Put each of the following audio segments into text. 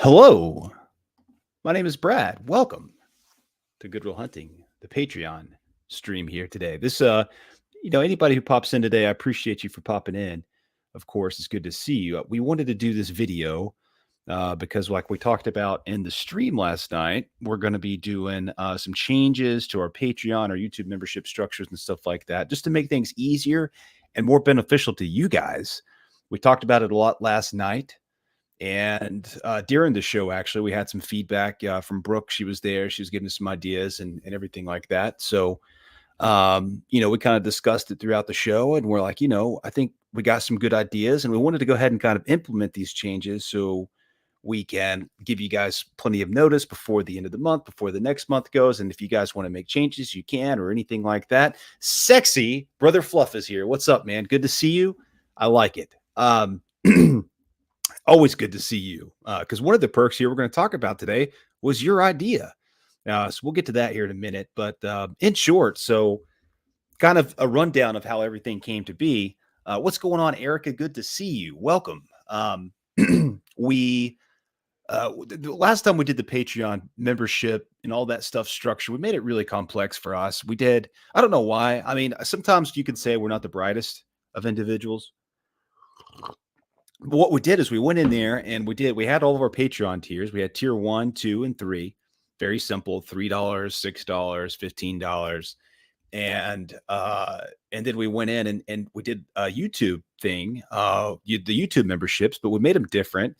Hello, my name is Brad. Welcome to Goodwill Hunting, the Patreon stream here today. Anybody who pops in today, I appreciate you for popping in. Of course, it's good to see you. We wanted to do this video because, like we talked about in the stream last night, we're going to be doing some changes to our Patreon, our YouTube membership structures, and stuff like that, just to make things easier and more beneficial to you guys. We talked about it a lot last night. And during the show, actually, we had some feedback from Brooke. She was there. She was giving us some ideas and everything like that. So, we kind of discussed it throughout the show. And we're like, I think we got some good ideas. And we wanted to go ahead and kind of implement these changes so we can give you guys plenty of notice before the end of the month, before the next month goes. And if you guys want to make changes, you can, or anything like that. Sexy Brother Fluff is here. What's up, man? Good to see you. I like it. Always good to see you, because one of the perks here we're going to talk about today was your idea. So we'll get to that here in a minute. But in short, so kind of a rundown of how everything came to be. What's going on, Erica? Good to see you. Welcome. The last time we did the Patreon membership and all that stuff structure, we made it really complex for us. We did. I don't know why. I mean, sometimes you could say we're not the brightest of individuals. But what we did is we went in there and we had all of our Patreon tiers. We had tier 1, 2, and 3. Very simple, $3, $6, $15. And then we went in and we did a YouTube thing, the YouTube memberships, but we made them different.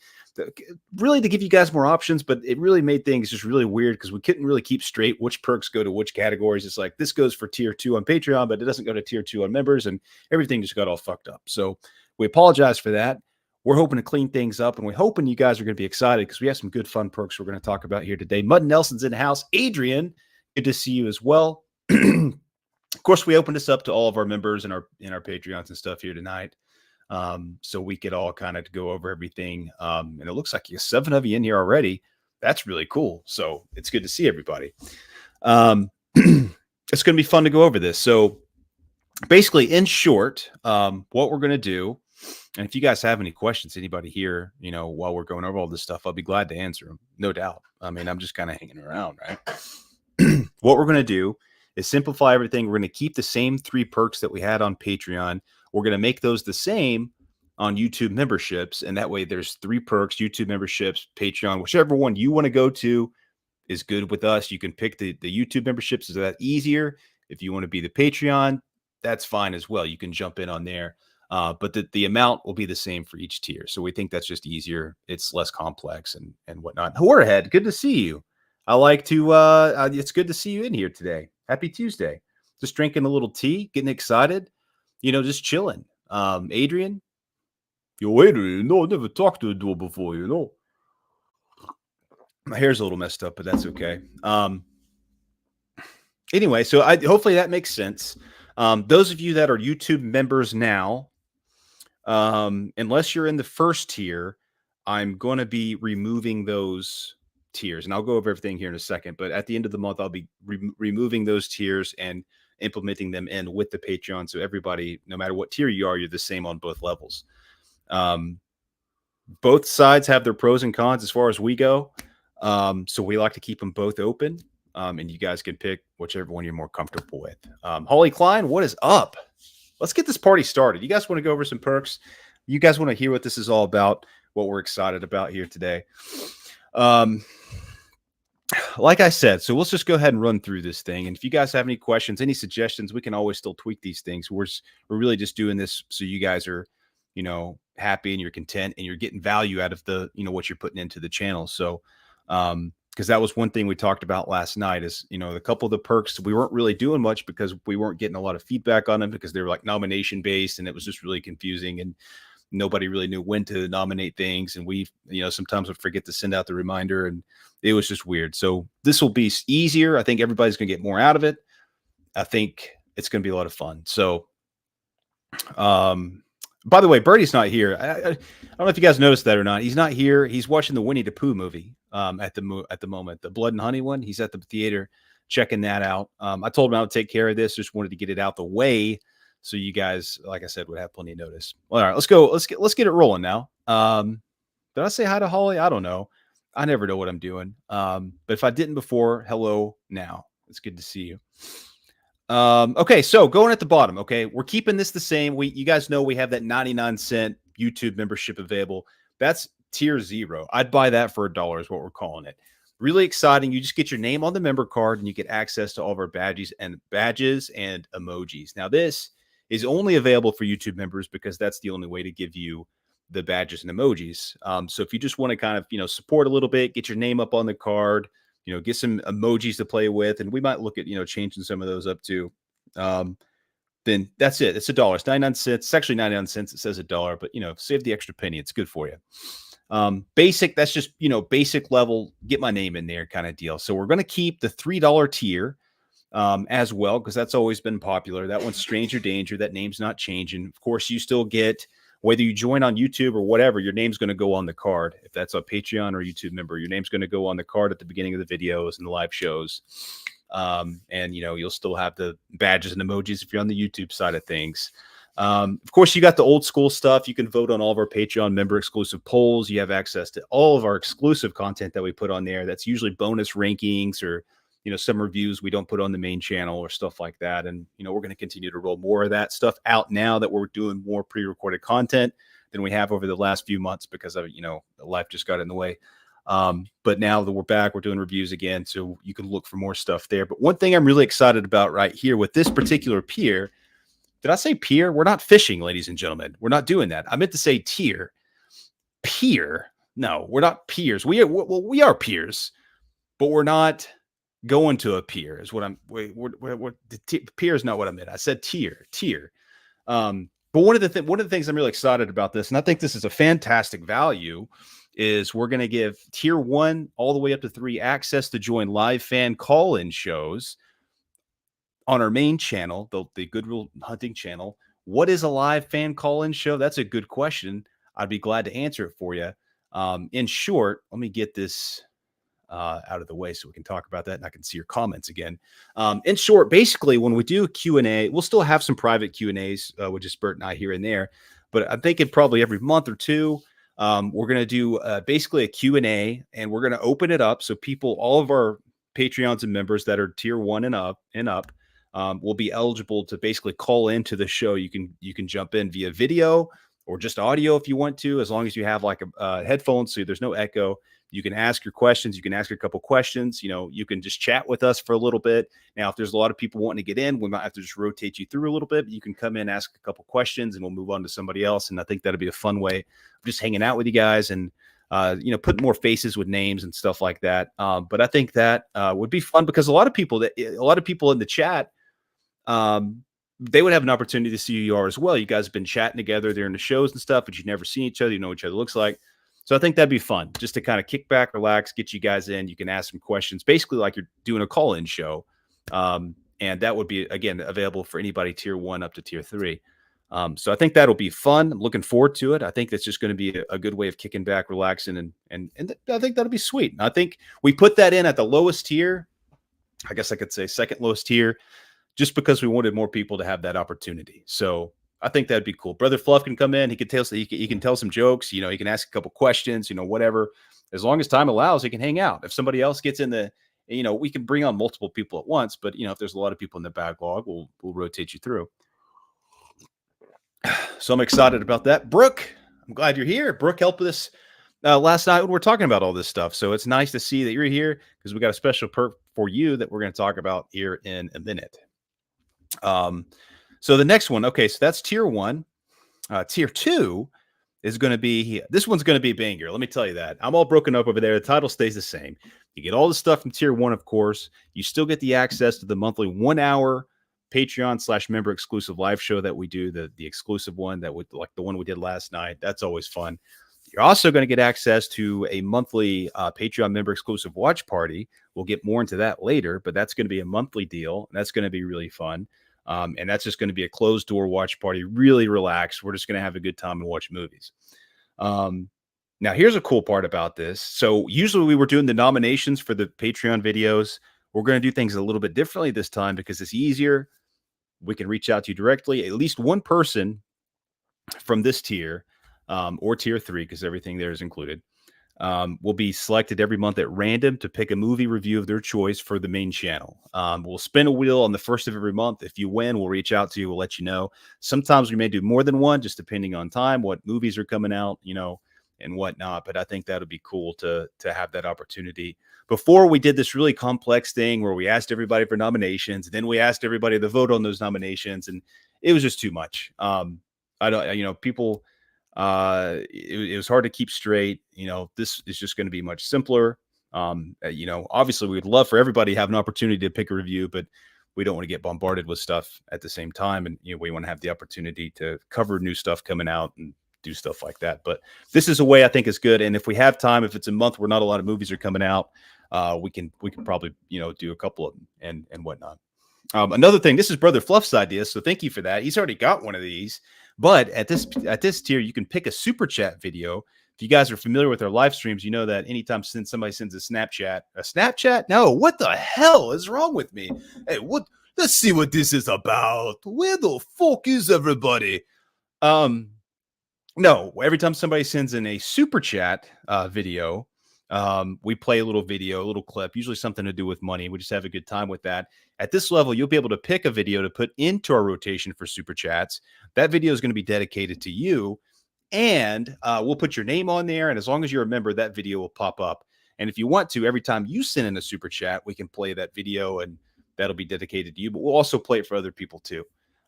Really to give you guys more options, but it really made things just really weird because we couldn't really keep straight which perks go to which categories. It's like this goes for tier 2 on Patreon, but it doesn't go to tier 2 on members, and everything just got all fucked up. So we apologize for that. We're hoping to clean things up, and we're hoping you guys are going to be excited because we have some good fun perks we're going to talk about here today. Mud Nelson's in the house. Adrian, good to see you as well. Of course, we opened this up to all of our members and our Patreons and stuff here tonight, so we could all kind of go over everything. And it looks like you have 7 of you in here already. That's really cool. So it's good to see everybody. It's going to be fun to go over this. So basically, in short, what we're going to do. And if you guys have any questions, anybody here, while we're going over all this stuff, I'll be glad to answer them. No doubt. I mean, I'm just kind of hanging around, right? What we're going to do is simplify everything. We're going to keep the same 3 perks that we had on Patreon. We're going to make those the same on YouTube memberships. And that way there's 3 perks, YouTube memberships, Patreon, whichever one you want to go to is good with us. You can pick the YouTube memberships. Is that easier? If you want to be the Patreon, that's fine as well. You can jump in on there. But the amount will be the same for each tier. So we think that's just easier. It's less complex and whatnot. Warhead, good to see you. I like to, it's good to see you in here today. Happy Tuesday. Just drinking a little tea, getting excited, just chilling. Adrian. Yo, Adrian, I never talked to a dude before, My hair's a little messed up, but that's okay. Anyway, so hopefully that makes sense. Those of you that are YouTube members now, unless you're in the first tier, I'm going to be removing those tiers, and I'll go over everything here in a second. But at the end of the month, I'll be removing those tiers and implementing them in with the Patreon. So everybody, no matter what tier you are, you're the same on both levels. Both sides have their pros and cons as far as we go. So we like to keep them both open. And you guys can pick whichever one you're more comfortable with. Holly Klein, what is up? Let's get this party started. You guys want to go over some perks? You guys want to hear what this is all about, what we're excited about here today? Like I said, so let's just go ahead and run through this thing. And if you guys have any questions, any suggestions, we can always still tweak these things. We're really just doing this so you guys are, happy and you're content and you're getting value out of the, what you're putting into the channel. So, because that was one thing we talked about last night is, a couple of the perks, we weren't really doing much because we weren't getting a lot of feedback on them because they were like nomination based and it was just really confusing and nobody really knew when to nominate things. And we, sometimes would forget to send out the reminder and it was just weird. So this will be easier. I think everybody's going to get more out of it. I think it's going to be a lot of fun. So, by the way, Birdie's not here. I don't know if you guys noticed that or not. He's not here. He's watching the Winnie the Pooh movie at the moment, the Blood and Honey one. He's at the theater checking that out. I told him I would take care of this. Just wanted to get it out the way so you guys, like I said, would have plenty of notice. Well, all right, let's go. Let's get it rolling now. Did I say hi to Holly? I don't know. I never know what I'm doing. But if I didn't before, hello now. It's good to see you. Okay, so going at the bottom, okay, we're keeping this the same. You guys know we have that 99-cent YouTube membership available. That's tier 0. I'd buy that for $1 is what we're calling it. Really exciting. You just get your name on the member card and you get access to all of our badges and emojis. Now, this is only available for YouTube members because that's the only way to give you the badges and emojis. So if you just want to kind of, support a little bit, get your name up on the card, get some emojis to play with, and we might look at, changing some of those up too. Then that's it. It's $1. It's 99 cents. It's actually 99 cents. It says $1, but save the extra penny. It's good for you. Basic, that's just, basic level, get my name in there kind of deal. So we're going to keep the $3 tier as well, because that's always been popular. That one's Stranger Danger. That name's not changing. Of course, you still get, whether you join on YouTube or whatever, your name's going to go on the card. If that's a Patreon or YouTube member, your name's going to go on the card at the beginning of the videos and the live shows. And you'll still have the badges and emojis if you're on the YouTube side of things. Of course, you got the old school stuff. You can vote on all of our Patreon member exclusive polls. You have access to all of our exclusive content that we put on there. That's usually bonus rankings or some reviews we don't put on the main channel or stuff like that. And, we're going to continue to roll more of that stuff out now that we're doing more pre-recorded content than we have over the last few months because of, life just got in the way. But now that we're back, we're doing reviews again. So you can look for more stuff there. But one thing I'm really excited about right here with this particular pier, did I say pier? We're not fishing, ladies and gentlemen. We're not doing that. I meant to say tier. Pier. No, we're not peers. We are peers, but we're not going to a pier is what I'm pier is not what I meant. I said tier. But one of the things I'm really excited about this, and I think this is a fantastic value, is we're going to give tier 1 all the way up to 3 access to join live fan call-in shows on our main channel, the Goodwill Hunting channel. What is a live fan call-in show? That's a good question. I'd be glad to answer it for you. In short, let me get this out of the way so we can talk about that and I can see your comments again. In short, basically, when we do Q&A, we'll still have some private Q&As with just Bert and I here and there, but I'm thinking probably every month or two, we're going to do basically a Q&A, and we're going to open it up so people, all of our Patreons and members that are tier 1 and up will be eligible to basically call into the show. You can jump in via video or just audio if you want to, as long as you have like a headphones so there's no echo. You can ask your questions. You can ask a couple questions. You can just chat with us for a little bit. Now, if there's a lot of people wanting to get in, we might have to just rotate you through a little bit. But you can come in, ask a couple questions, and we'll move on to somebody else. And I think that'll be a fun way of just hanging out with you guys and, putting more faces with names and stuff like that. But I think that would be fun because a lot of people in the chat, they would have an opportunity to see who you are as well. You guys have been chatting together during the shows and stuff, but you've never seen each other. You know what each other looks like. So I think that'd be fun just to kind of kick back, relax, get you guys in. You can ask some questions, basically like you're doing a call-in show. And that would be, again, available for anybody tier 1 up to tier 3. So I think that'll be fun. I'm looking forward to it. I think that's just going to be a good way of kicking back, relaxing, and I think that'll be sweet. And I think we put that in at the lowest tier. I guess I could say second lowest tier, just because we wanted more people to have that opportunity. So I think that'd be cool. Brother Fluff can come in. He can tell some jokes. He can ask a couple questions. Whatever. As long as time allows, he can hang out. If somebody else gets in we can bring on multiple people at once. But if there's a lot of people in the backlog, we'll rotate you through. So I'm excited about that. Brooke, I'm glad you're here. Brooke helped with us last night when we're talking about all this stuff. So it's nice to see that you're here because we got a special perk for you that we're going to talk about here in a minute. So the next one, okay, so that's tier 1. Tier 2 is going to be, this one's going to be banger. Let me tell you that. I'm all broken up over there. The title stays the same. You get all the stuff from tier 1, of course. You still get the access to the monthly 1-hour Patreon/member exclusive live show that we do, the exclusive one that would, like the one we did last night. That's always fun. You're also going to get access to a monthly Patreon member exclusive watch party. We'll get more into that later, but that's going to be a monthly deal. And that's going to be really fun. And that's just going to be a closed door watch party, really relaxed. We're just going to have a good time and watch movies. Now, here's a cool part about this. So usually we were doing the nominations for the Patreon videos. We're going to do things a little bit differently this time because it's easier. We can reach out to you directly. At least one person from this tier or tier 3, because everything there is included, will be selected every month at random to pick a movie review of their choice for the main channel. We'll spin a wheel on the first of every month. If you win, we'll reach out to you. We'll let you know. Sometimes we may do more than one, just depending on time, what movies are coming out, and whatnot. But I think that would be cool to have that opportunity. Before, we did this really complex thing where we asked everybody for nominations, then we asked everybody to vote on those nominations, and it was just too much. I don't, people. It was hard to keep straight. This is just going to be much simpler. Obviously we would love for everybody to have an opportunity to pick a review, but we don't want to get bombarded with stuff at the same time. And, we want to have the opportunity to cover new stuff coming out and do stuff like that. But this is a way I think is good. And if we have time, if it's a month where not a lot of movies are coming out, we can probably, do a couple of them and whatnot. Another thing, this is Brother Fluff's idea, so thank you for that. He's already got one of these, but at this tier, you can pick a super chat video. If you guys are familiar with our live streams, you know that anytime somebody sends a Snapchat? No, what the hell is wrong with me? Hey, what? Let's see what this is about. Where the fuck is everybody? No, every time somebody sends in a super chat video, we play a little video, a little clip, usually something to do with money. We just have a good time with that. At this level, you'll be able to pick a video to put into our rotation for super chats. That video is going to be dedicated to you, and we'll put your name on there. And as long as you're a member, that video will pop up. And if you want to, every time you send in a super chat, we can play that video, and that'll be dedicated to you. But we'll also play it for other people too,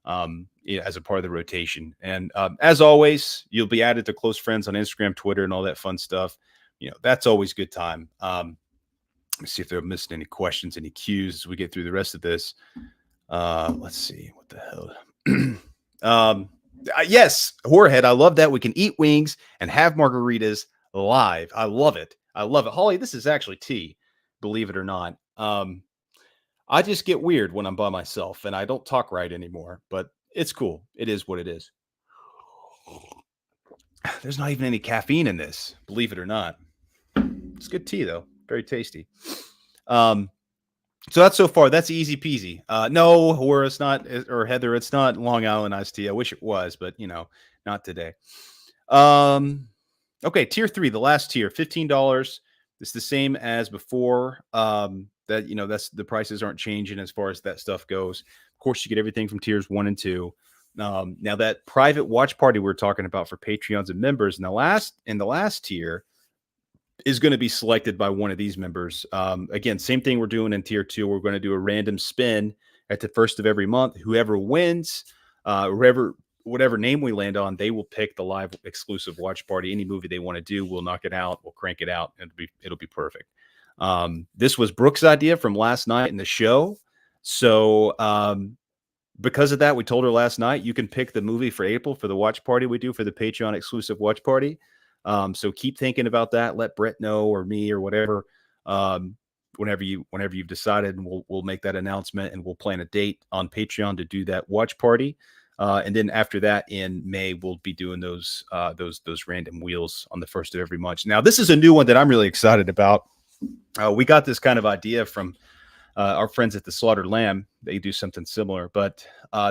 as a part of the rotation. And as always, you'll be added to close friends on Instagram, Twitter, and all that fun stuff. That's always good time. Let me see if they're missing any questions, any cues as we get through the rest of this. Let's see. What the hell? Yes, Horrorhead. I love that we can eat wings and have margaritas live. I love it. Holly, this is actually tea, believe it or not. I just get weird when I'm by myself and I don't talk right anymore, but it's cool. It is what it is. There's not even any caffeine in this, believe it or not. It's good tea, though. Very tasty. So that's so far. That's easy peasy. No, Horace, not, or Heather, it's not Long Island iced tea. I wish it was, but, not today. Okay, tier 3, the last tier, $15. It's the same as before. That's the prices aren't changing as far as that stuff goes. Of course, you get everything from tiers 1 and 2. Now that private watch party we're talking about for Patreons and members in the last tier is going to be selected by one of these members. Again, same thing we're doing in tier 2. We're going to do a random spin at the first of every month. Whoever wins, whatever name we land on, they will pick the live exclusive watch party. Any movie they want to do, we'll knock it out. We'll crank it out, and it'll be perfect. This was Brooke's idea from last night in the show. So, because of that, we told her last night, you can pick the movie for April for the watch party we do for the Patreon exclusive watch party. So keep thinking about that. Let Brett know, or me, or whatever, whenever you've decided, and we'll make that announcement, and we'll plan a date on Patreon to do that watch party. And then after that, in May, we'll be doing those random wheels on the first of every month. Now, this is a new one that I'm really excited about. We got this kind of idea from our friends at the Slaughtered Lamb. They do something similar, but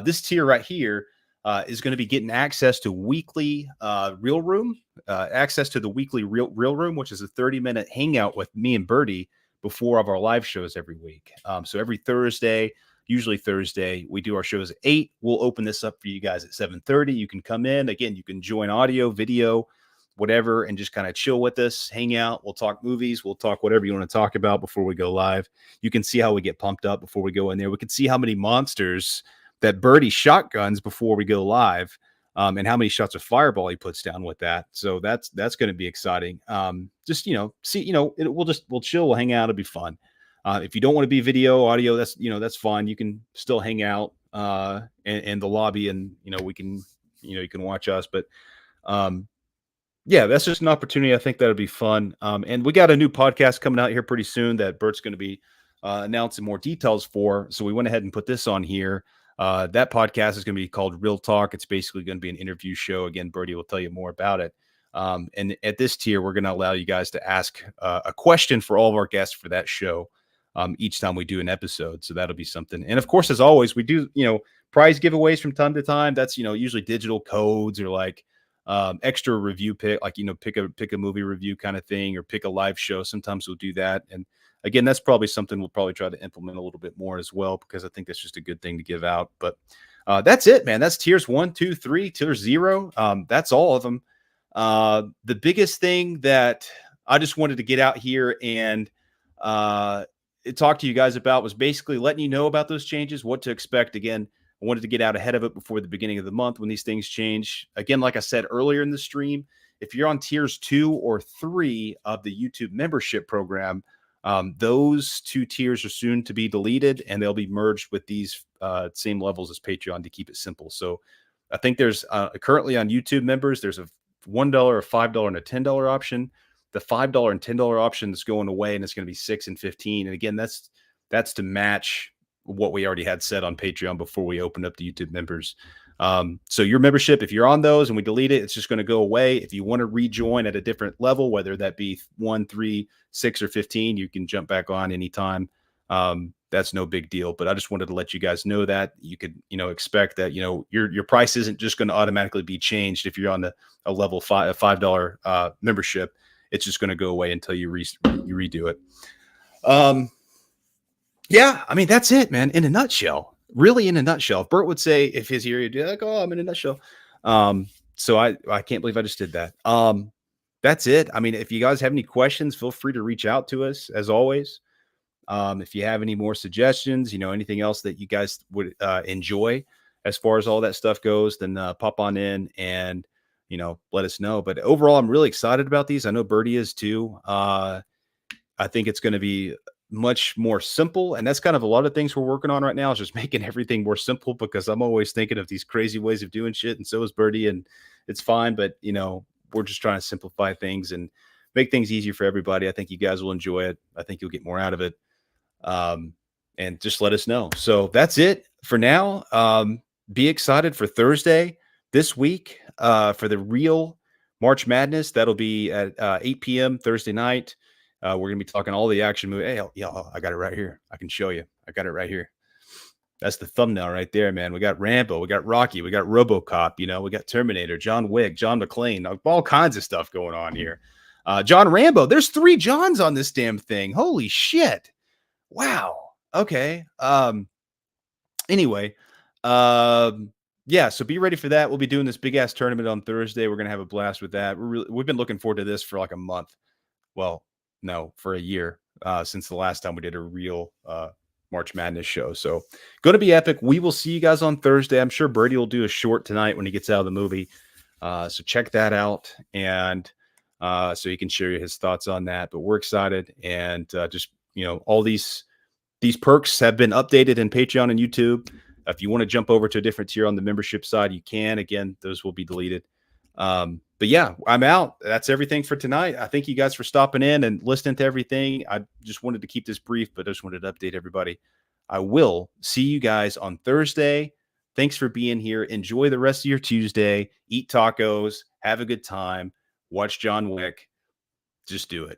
this tier right here is going to be getting access to weekly Real Room, access to the weekly Real Room, which is a 30-minute hangout with me and Birdie before of our live shows every week. So every Thursday, usually Thursday, we do our shows at 8. We'll open this up for you guys at 7:30. You can come in. Again, you can join audio, video, whatever, and just kind of chill with us, hang out. We'll talk movies. We'll talk whatever you want to talk about before we go live. You can see how we get pumped up before we go in there. We can see how many monsters that Birdie shotguns before we go live, and how many shots of Fireball he puts down with that. So that's going to be exciting. Just, see, we'll chill, we'll hang out. It'll be fun. If you don't want to be video, audio, that's fine. You can still hang out in the lobby, and, we can, you can watch us, but, yeah, that's just an opportunity. I think that'll be fun. And we got a new podcast coming out here pretty soon that Bert's going to be announcing more details for. So we went ahead and put this on here. That podcast is going to be called Real Talk. It's basically going to be an interview show. Again, Birdie will tell you more about it. And at this tier, we're going to allow you guys to ask a question for all of our guests for that show each time we do an episode. So that'll be something. And of course, as always, we do, prize giveaways from time to time. That's, usually digital codes, or like, extra review pick, like, pick a movie review kind of thing, or pick a live show. Sometimes we'll do that. And again, that's probably something we'll probably try to implement a little bit more as well, because I think that's just a good thing to give out. But that's it, man. That's tiers 1, 2, 3, tier 0. That's all of them. The biggest thing that I just wanted to get out here and talk to you guys about was basically letting you know about those changes, what to expect. Again, I wanted to get out ahead of it before the beginning of the month when these things change. Again, like I said earlier in the stream, if you're on tiers 2 or 3 of the YouTube membership program, those 2 tiers are soon to be deleted, and they'll be merged with these same levels as Patreon to keep it simple. So I think there's currently on YouTube members, there's a $1, a $5, and a $10 option. The $5 and $10 option is going away, and it's going to be $6 and $15. And again, that's to match what we already had set on Patreon before we opened up the YouTube members. So your membership, if you're on those and we delete it, it's just going to go away. If you want to rejoin at a different level, whether that be 1, 3, 6, or 15, you can jump back on anytime. That's no big deal. But I just wanted to let you guys know that you could, expect that, your price isn't just going to automatically be changed if you're on a level $5 membership. It's just going to go away until you redo it. Yeah, I mean, that's it, man. In a nutshell, really in a nutshell. If Bert would say, if his ear, he'd be like, "Oh, I'm in a nutshell." So I can't believe I just did that. That's it. I mean, if you guys have any questions, feel free to reach out to us as always. If you have any more suggestions, anything else that you guys would enjoy as far as all that stuff goes, then pop on in and, let us know. But overall, I'm really excited about these. I know Bertie is too. I think it's going to be much more simple. And that's kind of a lot of things we're working on right now, is just making everything more simple, because I'm always thinking of these crazy ways of doing shit. And so is Bertie, and it's fine. But, we're just trying to simplify things and make things easier for everybody. I think you guys will enjoy it. I think you'll get more out of it. And just let us know. So that's it for now. Be excited for Thursday this week for the real March Madness. That'll be at 8 p.m. Thursday night. We're going to be talking all the action movies. Hey, yeah, I got it right here. I can show you. I got it right here. That's the thumbnail right there, man. We got Rambo, we got Rocky, we got RoboCop, we got Terminator, John Wick, John McClane, all kinds of stuff going on here. John Rambo. There's 3 Johns on this damn thing. Holy shit. Wow. Okay. Anyway, yeah, so be ready for that. We'll be doing this big ass tournament on Thursday. We're going to have a blast with that. We've been looking forward to this for like a month. Well, no, for a year, since the last time we did a real, March Madness show. So going to be epic. We will see you guys on Thursday. I'm sure Bertie will do a short tonight when he gets out of the movie. So check that out. And, so he can share his thoughts on that, but we're excited. And, just, all these perks have been updated in Patreon and YouTube. If you want to jump over to a different tier on the membership side, you can. Again, those will be deleted. But yeah, I'm out. That's everything for tonight. I thank you guys for stopping in and listening to everything. I just wanted to keep this brief, but I just wanted to update everybody. I will see you guys on Thursday. Thanks for being here. Enjoy the rest of your Tuesday. Eat tacos. Have a good time. Watch John Wick. Just do it.